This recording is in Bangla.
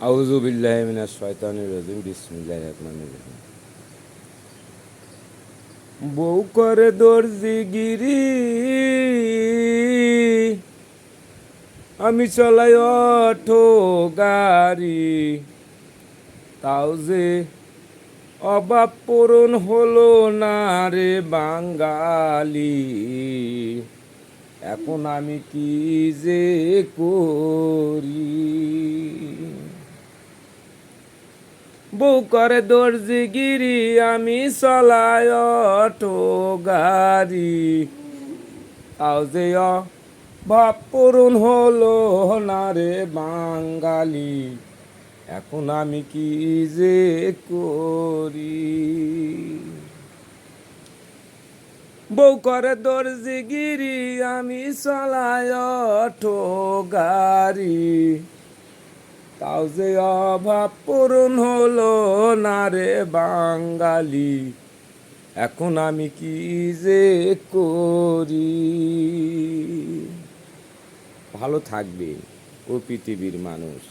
আউযু বিল্লাহি মিনাশ শাইতানির রাজিম বিসমিল্লাহির রহমানির রহিম। বউ করে দর্জিগিরি, আমি চলাই অটো গাড়ি, তাও যে অভাব পূরণ হলো না রে বাঙালি। এখন আমি কি যে করি। বউ করে দর্জিগিরি, আমি চলাই অটো গাড়ি, তাও যে অভাব পূরণ হলো না রে বাঙালি। এখন আমি কি যে করি। বউ করে দর্জিগিরি, আমি চলাই অটো গাড়ি, তাও যে অভাব পূরণ হলো না রে বাঙালি। এখন আমি কি যে করি। ভালো থাকবে ও পৃথিবীর মানুষ।